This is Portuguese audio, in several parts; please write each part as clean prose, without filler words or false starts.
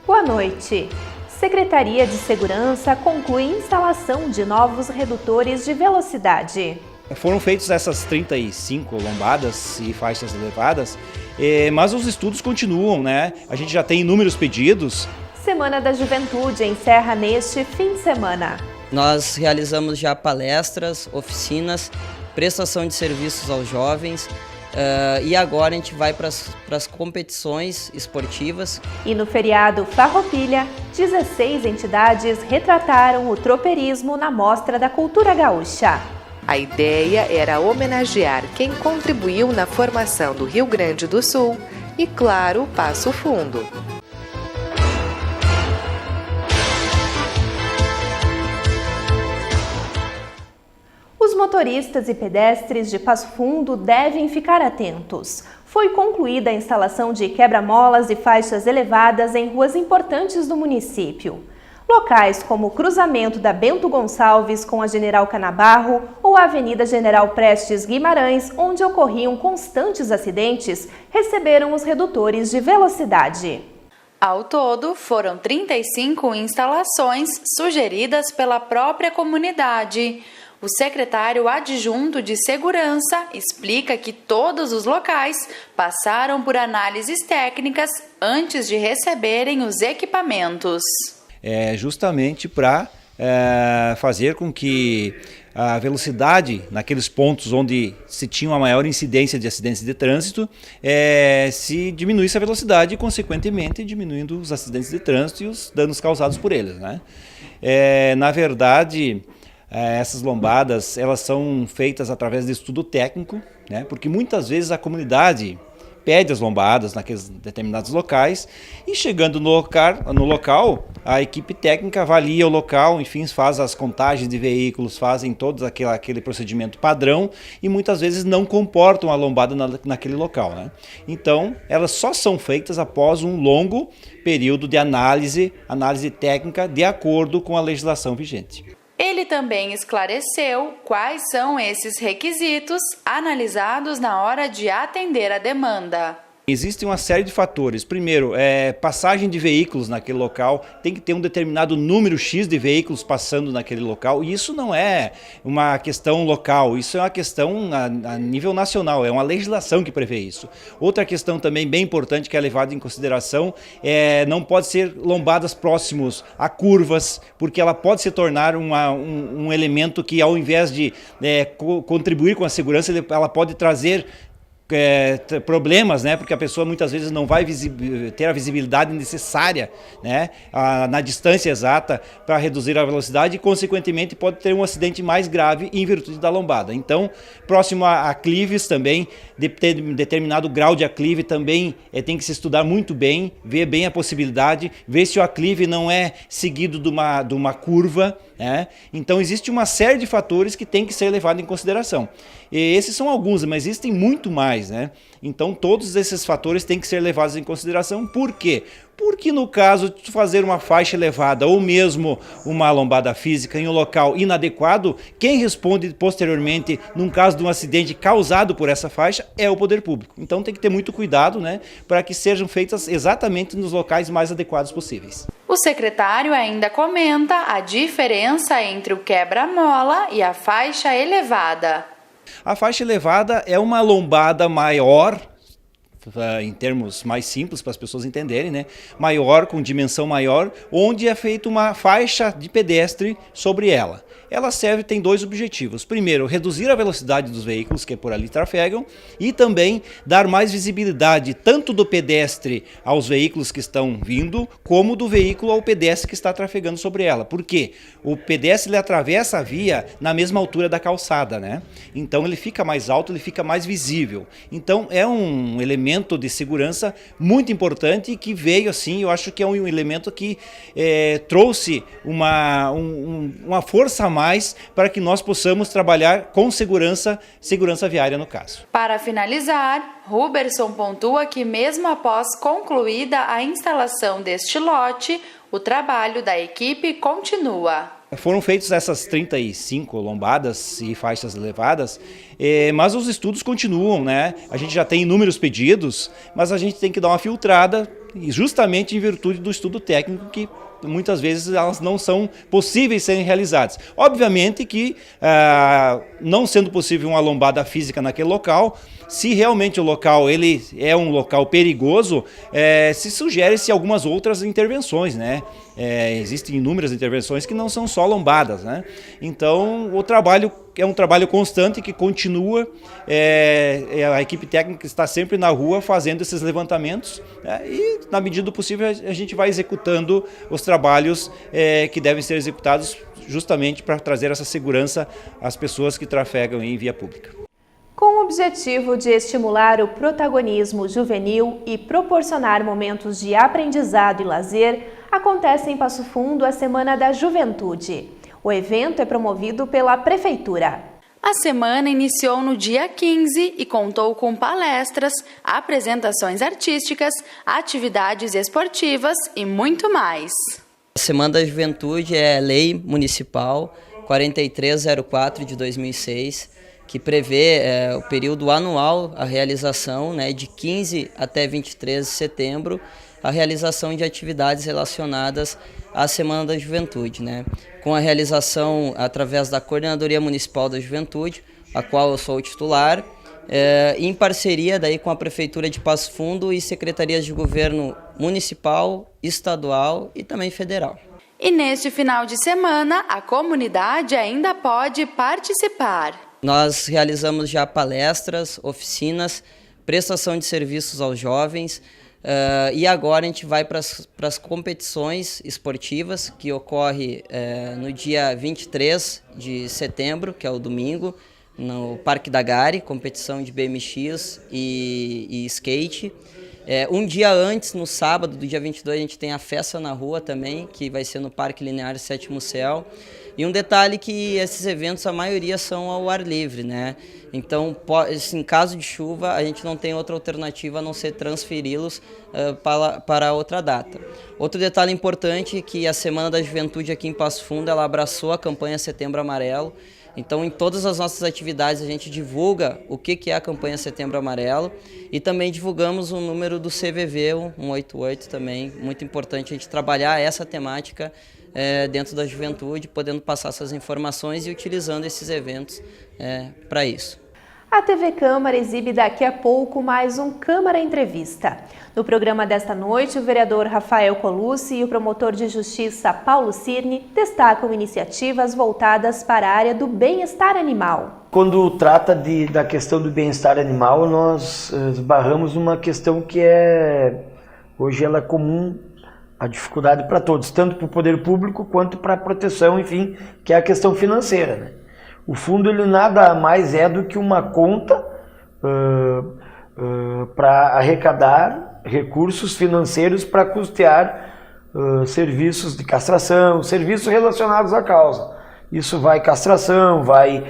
Boa noite. Secretaria de Segurança conclui instalação de novos redutores de velocidade. Foram feitas essas 35 lombadas e faixas elevadas, mas os estudos continuam, né? A gente já tem inúmeros pedidos. Semana da Juventude encerra neste fim de semana. Nós realizamos já palestras, oficinas, prestação de serviços aos jovens, e agora a gente vai para as competições esportivas. E no feriado Farroupilha, 16 entidades retrataram o tropeirismo na Mostra da Cultura Gaúcha. A ideia era homenagear quem contribuiu na formação do Rio Grande do Sul e, claro, Passo Fundo. Os motoristas e pedestres de Passo Fundo devem ficar atentos. Foi concluída a instalação de quebra-molas e faixas elevadas em ruas importantes do município. Locais como o cruzamento da Bento Gonçalves com a General Canabarro ou a Avenida General Prestes Guimarães, onde ocorriam constantes acidentes, receberam os redutores de velocidade. Ao todo, foram 35 instalações sugeridas pela própria comunidade. O secretário adjunto de Segurança explica que todos os locais passaram por análises técnicas antes de receberem os equipamentos. Justamente para fazer com que a velocidade naqueles pontos onde se tinha uma maior incidência de acidentes de trânsito, se diminuísse a velocidade e, consequentemente, diminuindo os acidentes de trânsito e os danos causados por eles, né? Na verdade, essas lombadas elas são feitas através de estudo técnico, né? Porque muitas vezes a comunidade pede as lombadas naqueles determinados locais e, chegando no local, a equipe técnica avalia o local, enfim, faz as contagens de veículos, fazem todo aquele procedimento padrão e muitas vezes não comportam a lombada naquele local, né? Então, elas só são feitas após um longo período de análise técnica de acordo com a legislação vigente. Ele também esclareceu quais são esses requisitos analisados na hora de atender a demanda. Existe uma série de fatores. Primeiro, passagem de veículos naquele local, tem que ter um determinado número X de veículos passando naquele local, e isso não é uma questão local, isso é uma questão a nível nacional, é uma legislação que prevê isso. Outra questão também bem importante que é levada em consideração não pode ser lombadas próximos a curvas, porque ela pode se tornar um elemento que, ao invés de contribuir com a segurança, ela pode trazer problemas, né? Porque a pessoa muitas vezes não vai ter a visibilidade necessária, né? Na distância exata para reduzir a velocidade e, consequentemente, pode ter um acidente mais grave em virtude da lombada. Então, próximo a aclives também, de ter determinado grau de aclive também tem que se estudar muito bem, ver bem a possibilidade, ver se o aclive não é seguido de uma curva, né? Então, existe uma série de fatores que tem que ser levado em consideração. E esses são alguns, mas existem muito mais, né? Então, todos esses fatores têm que ser levados em consideração. Por quê? Porque no caso de fazer uma faixa elevada ou mesmo uma lombada física em um local inadequado, quem responde posteriormente, num caso de um acidente causado por essa faixa, é o poder público. Então tem que ter muito cuidado, né, para que sejam feitas exatamente nos locais mais adequados possíveis. O secretário ainda comenta a diferença entre o quebra-mola e a faixa elevada. A faixa elevada é uma lombada maior, em termos mais simples para as pessoas entenderem, né? Maior, com dimensão maior, onde é feita uma faixa de pedestre sobre ela. Ela tem dois objetivos. Primeiro, reduzir a velocidade dos veículos que por ali trafegam e também dar mais visibilidade tanto do pedestre aos veículos que estão vindo, como do veículo ao pedestre que está trafegando sobre ela. Por quê? O pedestre ele atravessa a via na mesma altura da calçada, né? Então ele fica mais alto, ele fica mais visível. Então é um elemento de segurança muito importante e que veio assim, eu acho que é um elemento que trouxe uma força a mais para que nós possamos trabalhar com segurança viária no caso. Para finalizar, Huberson pontua que mesmo após concluída a instalação deste lote, o trabalho da equipe continua. Foram feitas essas 35 lombadas e faixas elevadas, mas os estudos continuam, né? A gente já tem inúmeros pedidos, mas a gente tem que dar uma filtrada, justamente em virtude do estudo técnico que muitas vezes elas não são possíveis serem realizadas. Obviamente que, não sendo possível uma lombada física naquele local, se realmente o local ele é um local perigoso, se sugere-se algumas outras intervenções, né? Existem inúmeras intervenções que não são só lombadas, né? Então, o trabalho é um trabalho constante que continua, a equipe técnica está sempre na rua fazendo esses levantamentos, né? E, na medida do possível, a gente vai executando os trabalhos que devem ser executados justamente para trazer essa segurança às pessoas que trafegam em via pública. Com o objetivo de estimular o protagonismo juvenil e proporcionar momentos de aprendizado e lazer, acontece em Passo Fundo a Semana da Juventude. O evento é promovido pela Prefeitura. A semana iniciou no dia 15 e contou com palestras, apresentações artísticas, atividades esportivas e muito mais. A Semana da Juventude é Lei Municipal 4304 de 2006, que prevê o período anual, a realização, né, de 15 até 23 de setembro, a realização de atividades relacionadas à Semana da Juventude, né, com a realização através da Coordenadoria Municipal da Juventude, a qual eu sou o titular, em parceria daí com a Prefeitura de Passo Fundo e secretarias de governo municipal, estadual e também federal. E neste final de semana, a comunidade ainda pode participar. Nós realizamos já palestras, oficinas, prestação de serviços aos jovens e agora a gente vai para as competições esportivas que ocorre no dia 23 de setembro, que é o domingo, no Parque da Gare, competição de BMX e skate. Um dia antes, no sábado, do dia 22, a gente tem a festa na rua também, que vai ser no Parque Linear Sétimo Céu. E um detalhe que esses eventos, a maioria são ao ar livre, né? Então, em caso de chuva, a gente não tem outra alternativa a não ser transferi-los para outra data. Outro detalhe importante é que a Semana da Juventude aqui em Passo Fundo, ela abraçou a campanha Setembro Amarelo. Então, em todas as nossas atividades, a gente divulga o que é a campanha Setembro Amarelo e também divulgamos o número do CVV, o 188 também. Muito importante a gente trabalhar essa temática dentro da juventude, podendo passar essas informações e utilizando esses eventos para isso. A TV Câmara exibe daqui a pouco mais um Câmara Entrevista. No programa desta noite, o vereador Rafael Colucci e o promotor de justiça Paulo Cirne destacam iniciativas voltadas para a área do bem-estar animal. Quando trata da questão do bem-estar animal, nós esbarramos numa questão que hoje ela é comum, a dificuldade para todos, tanto para o poder público quanto para a proteção, enfim, que é a questão financeira, né? O fundo ele nada mais é do que uma conta para arrecadar recursos financeiros para custear serviços de castração, serviços relacionados à causa. Isso vai castração, vai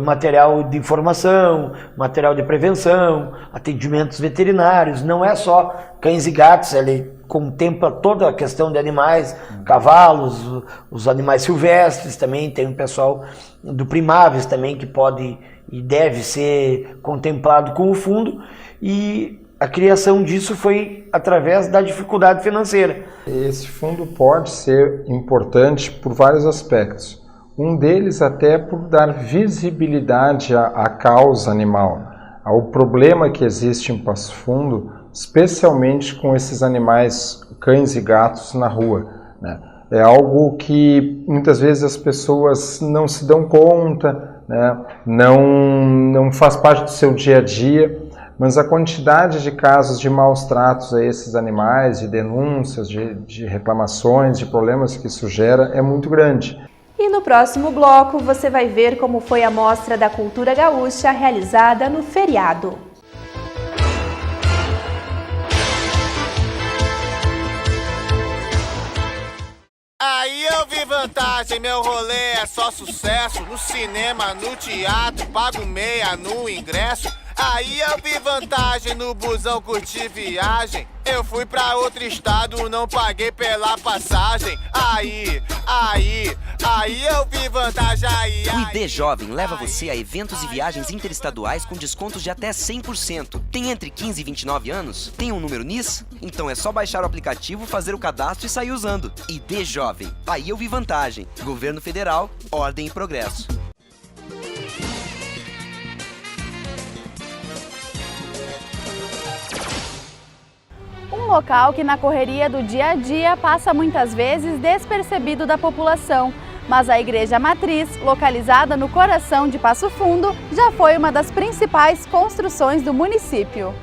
material de informação, material de prevenção, atendimentos veterinários, não é só cães e gatos, ele contempla toda a questão de animais, cavalos, os animais silvestres também, tem o pessoal do Primáveis também que pode e deve ser contemplado com o fundo, e a criação disso foi através da dificuldade financeira. Esse fundo pode ser importante por vários aspectos. Um deles até por dar visibilidade à causa animal, ao problema que existe em Passo Fundo, especialmente com esses animais, cães e gatos na rua, né? É algo que muitas vezes as pessoas não se dão conta, né? Não faz parte do seu dia a dia, mas a quantidade de casos de maus tratos a esses animais, de denúncias, de reclamações, de problemas que isso gera é muito grande. E no próximo bloco você vai ver como foi a Mostra da Cultura Gaúcha realizada no feriado. Aí eu vi vantagem, meu rolê é só sucesso. No cinema, no teatro, pago meia no ingresso. Aí eu vi vantagem no busão, curti viagem. Eu fui pra outro estado, não paguei pela passagem. Aí eu vi vantagem. O ID Jovem leva você a eventos e viagens interestaduais com descontos de até 100%. Tem entre 15 e 29 anos? Tem um número NIS? Então é só baixar o aplicativo, fazer o cadastro e sair usando. ID Jovem. Aí eu vi vantagem. Governo Federal, ordem e progresso. Um local que na correria do dia a dia passa muitas vezes despercebido da população. Mas a Igreja Matriz, localizada no coração de Passo Fundo, já foi uma das principais construções do município.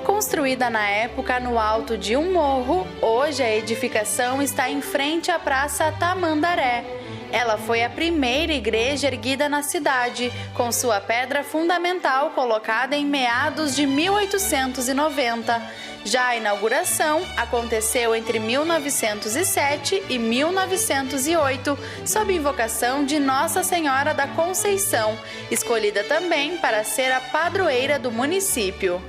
Construída na época no alto de um morro, hoje a edificação está em frente à Praça Tamandaré. Ela foi a primeira igreja erguida na cidade, com sua pedra fundamental colocada em meados de 1890. Já a inauguração aconteceu entre 1907 e 1908, sob invocação de Nossa Senhora da Conceição, escolhida também para ser a padroeira do município.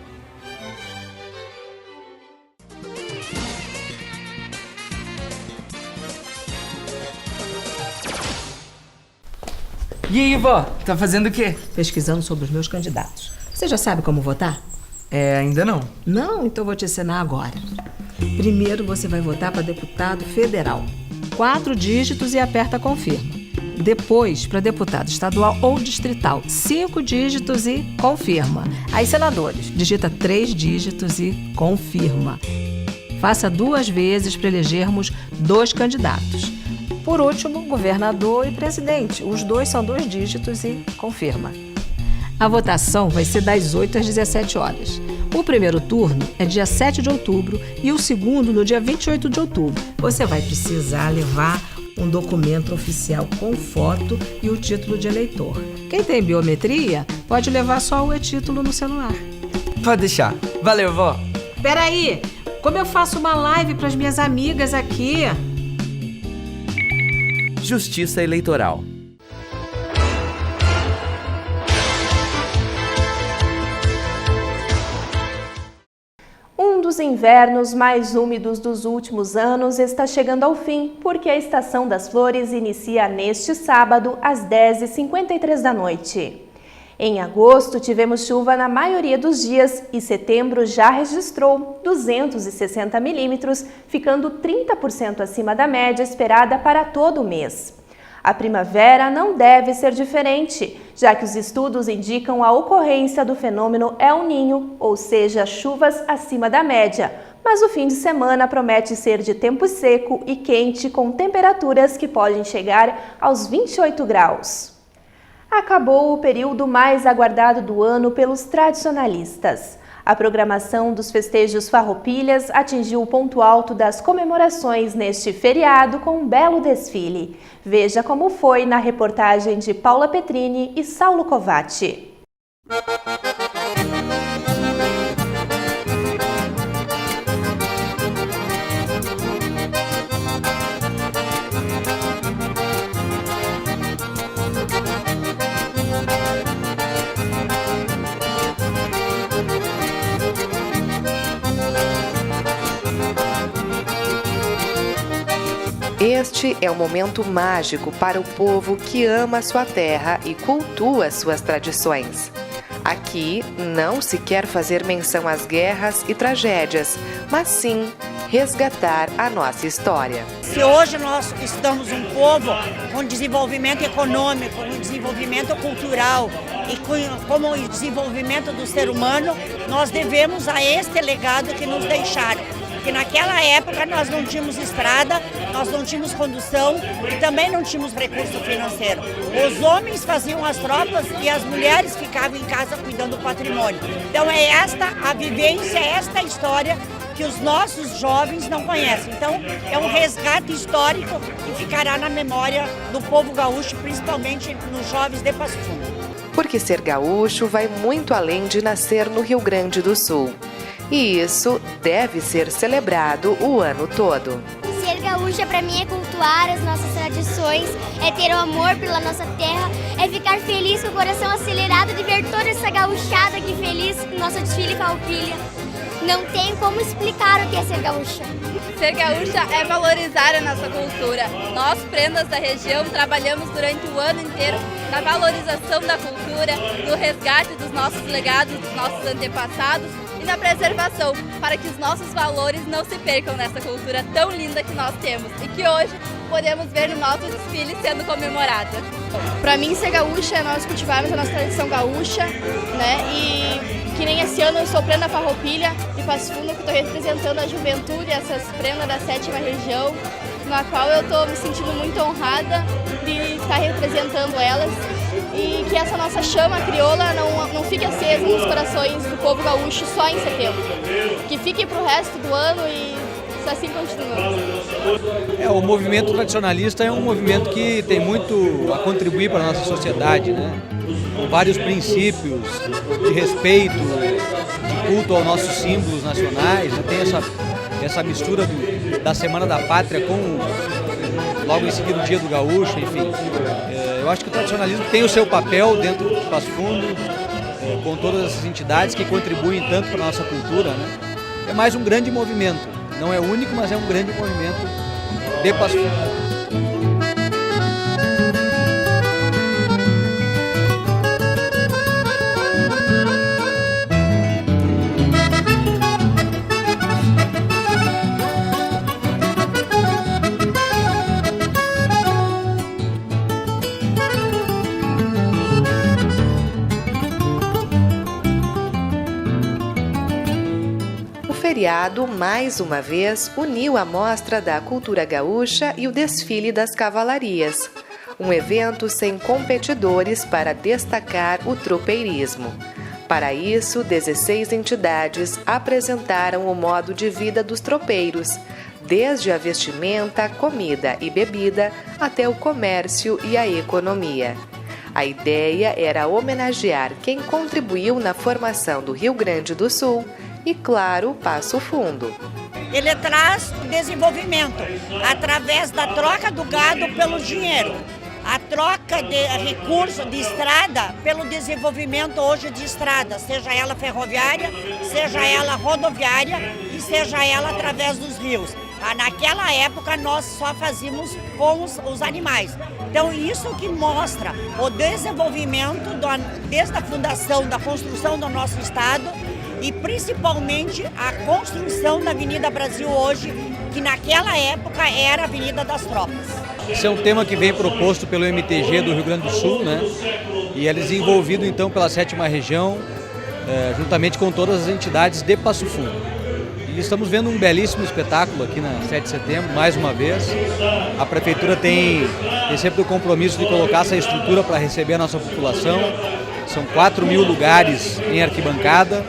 E aí, vó? Tá fazendo o quê? Pesquisando sobre os meus candidatos. Você já sabe como votar? Ainda não. Não? Então vou te ensinar agora. Primeiro você vai votar para deputado federal. 4 dígitos e aperta confirma. Depois, para deputado estadual ou distrital, 5 dígitos e confirma. Aí, senadores, digita 3 dígitos e confirma. Faça 2 vezes para elegermos 2 candidatos. Por último, governador e presidente. Os 2 são 2 dígitos e confirma. A votação vai ser das 8 às 17 horas. O primeiro turno é dia 7 de outubro e o segundo no dia 28 de outubro. Você vai precisar levar um documento oficial com foto e o título de eleitor. Quem tem biometria pode levar só o e-título no celular. Pode deixar. Valeu, vó. Peraí, como eu faço uma live para as minhas amigas aqui? Justiça Eleitoral. Um dos invernos mais úmidos dos últimos anos está chegando ao fim, porque a Estação das Flores inicia neste sábado, às 10h53 da noite. Em agosto, tivemos chuva na maioria dos dias e setembro já registrou 260 milímetros, ficando 30% acima da média esperada para todo o mês. A primavera não deve ser diferente, já que os estudos indicam a ocorrência do fenômeno El Niño, ou seja, chuvas acima da média, mas o fim de semana promete ser de tempo seco e quente, com temperaturas que podem chegar aos 28 graus. Acabou o período mais aguardado do ano pelos tradicionalistas. A programação dos festejos Farroupilhas atingiu o ponto alto das comemorações neste feriado com um belo desfile. Veja como foi na reportagem de Paula Petrini e Saulo Covatti. Este é um momento mágico para o povo que ama sua terra e cultua suas tradições. Aqui não se quer fazer menção às guerras e tragédias, mas sim resgatar a nossa história. Se hoje nós estamos um povo com desenvolvimento econômico, com desenvolvimento cultural e como o desenvolvimento do ser humano, nós devemos a este legado que nos deixaram. Porque naquela época nós não tínhamos estrada, nós não tínhamos condução e também não tínhamos recurso financeiro. Os homens faziam as tropas e as mulheres ficavam em casa cuidando do patrimônio. Então é esta a vivência, esta história que os nossos jovens não conhecem. Então é um resgate histórico que ficará na memória do povo gaúcho, principalmente nos jovens de Passo Fundo. Porque ser gaúcho vai muito além de nascer no Rio Grande do Sul. E isso deve ser celebrado o ano todo. Ser gaúcha pra mim é cultuar as nossas tradições, é ter o amor pela nossa terra, é ficar feliz com o coração acelerado de ver toda essa gauchada aqui feliz no nosso desfile Farroupilha. Não tem como explicar o que é ser gaúcha. Ser gaúcha é valorizar a nossa cultura. Nós, prendas da região, trabalhamos durante o ano inteiro na valorização da cultura, no resgate dos nossos legados, dos nossos antepassados e na preservação, para que os nossos valores não se percam nessa cultura tão linda que nós temos e que hoje podemos ver no nosso desfile sendo comemorada. Para mim, ser gaúcha é nós cultivarmos a nossa tradição gaúcha, né? E que nem esse ano eu sou prenda Farroupilha de Passo Fundo, que estou representando a juventude, essas prendas da 7ª região, na qual eu estou me sentindo muito honrada de estar representando elas e que essa nossa chama crioula não fique acesa nos corações do povo gaúcho só em setembro, que fique para o resto do ano e assim continuamos. O movimento tradicionalista é um movimento que tem muito a contribuir para a nossa sociedade, né? Com vários princípios de respeito, de culto aos nossos símbolos nacionais, né? Tem essa mistura da Semana da Pátria com logo em seguida o Dia do Gaúcho, enfim. Eu acho que o tradicionalismo tem o seu papel dentro do Passo Fundo, com todas essas entidades que contribuem tanto para a nossa cultura, né? É mais um grande movimento. Não é o único, mas é um grande movimento de Passo Fundo. O feriado, mais uma vez, uniu a Mostra da Cultura Gaúcha e o desfile das cavalarias. Um evento sem competidores para destacar o tropeirismo. Para isso, 16 entidades apresentaram o modo de vida dos tropeiros, desde a vestimenta, comida e bebida, até o comércio e a economia. A ideia era homenagear quem contribuiu na formação do Rio Grande do Sul e, claro, Passo Fundo. Ele traz desenvolvimento através da troca do gado pelo dinheiro, a troca de recursos de estrada pelo desenvolvimento hoje de estrada, seja ela ferroviária, seja ela rodoviária e seja ela através dos rios. Naquela época nós só fazíamos com os animais. Então isso que mostra o desenvolvimento desde a fundação, da construção do nosso estado e principalmente a construção da Avenida Brasil hoje, que naquela época era a Avenida das Tropas. Esse é um tema que vem proposto pelo MTG do Rio Grande do Sul, né? E é desenvolvido então pela 7ª região, juntamente com todas as entidades de Passo Fundo. E estamos vendo um belíssimo espetáculo aqui na 7 de setembro, mais uma vez. A Prefeitura tem sempre o compromisso de colocar essa estrutura para receber a nossa população. São 4.000 lugares em arquibancada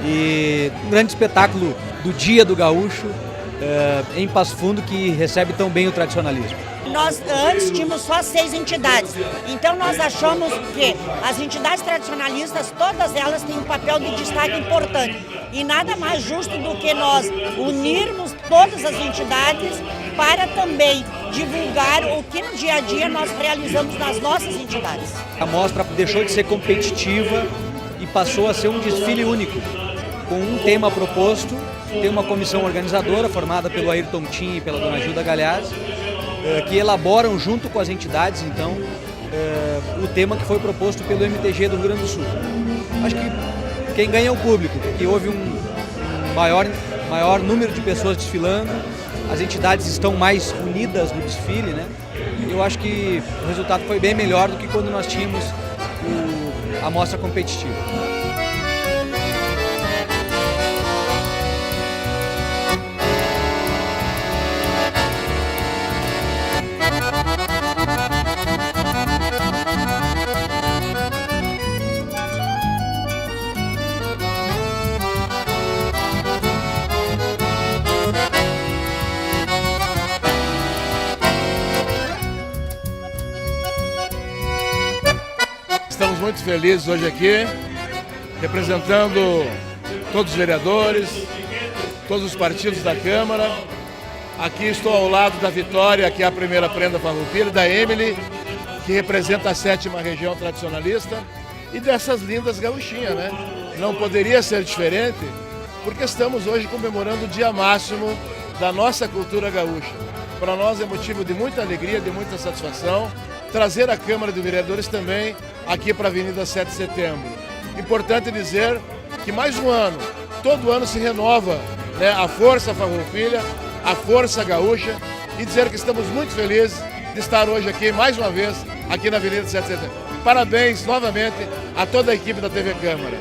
e um grande espetáculo do Dia do Gaúcho em Passo Fundo, que recebe tão bem o tradicionalismo. Nós antes tínhamos só 6 entidades, então nós achamos que as entidades tradicionalistas, todas elas têm um papel de destaque importante. E nada mais justo do que nós unirmos todas as entidades para também divulgar o que no dia a dia nós realizamos nas nossas entidades. A mostra deixou de ser competitiva e passou a ser um desfile único, com um tema proposto. Tem uma comissão organizadora formada pelo Ayrton Tim e pela dona Gilda Galhaz, que elaboram junto com as entidades, então, o tema que foi proposto pelo MTG do Rio Grande do Sul. Acho que quem ganha é o público, porque houve um maior número de pessoas desfilando, as entidades estão mais unidas no desfile, né? Eu acho que o resultado foi bem melhor do que quando nós tínhamos a mostra competitiva. Estamos muito felizes hoje aqui, representando todos os vereadores, todos os partidos da Câmara, Aqui estou ao lado da Vitória, que é a primeira prenda farroupilha, da Emily, que representa a 7ª região tradicionalista, e dessas lindas gauchinhas, né? Não poderia ser diferente, porque estamos hoje comemorando o dia máximo da nossa cultura gaúcha. Para nós é motivo de muita alegria, de muita satisfação, trazer a Câmara de Vereadores também aqui para a Avenida 7 de Setembro. Importante dizer que mais um ano, todo ano se renova, né, a força farroupilha, a força gaúcha, e dizer que estamos muito felizes de estar hoje aqui, mais uma vez, aqui na Avenida 7 de Setembro. Parabéns novamente a toda a equipe da TV Câmara.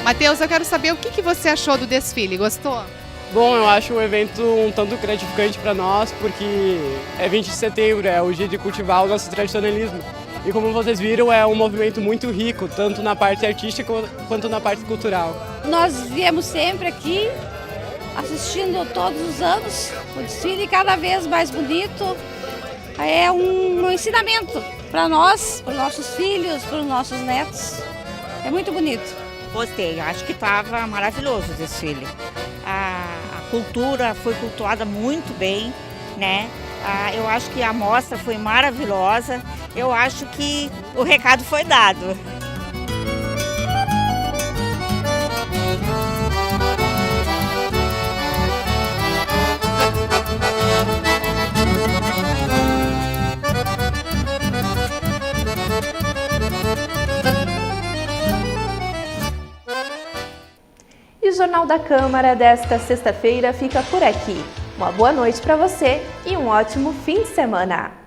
Matheus, eu quero saber o que você achou do desfile, gostou? Bom, eu acho um evento um tanto gratificante para nós, porque é 20 de setembro, é o dia de cultivar o nosso tradicionalismo. E como vocês viram, é um movimento muito rico, tanto na parte artística quanto na parte cultural. Nós viemos sempre aqui, assistindo todos os anos, o desfile cada vez mais bonito. É um ensinamento para nós, para os nossos filhos, para os nossos netos. É muito bonito. Gostei, acho que estava maravilhoso o desfile. A cultura foi cultuada muito bem, né? Eu acho que a mostra foi maravilhosa. Eu acho que o recado foi dado. E o Jornal da Câmara desta sexta-feira fica por aqui. Uma boa noite para você e um ótimo fim de semana!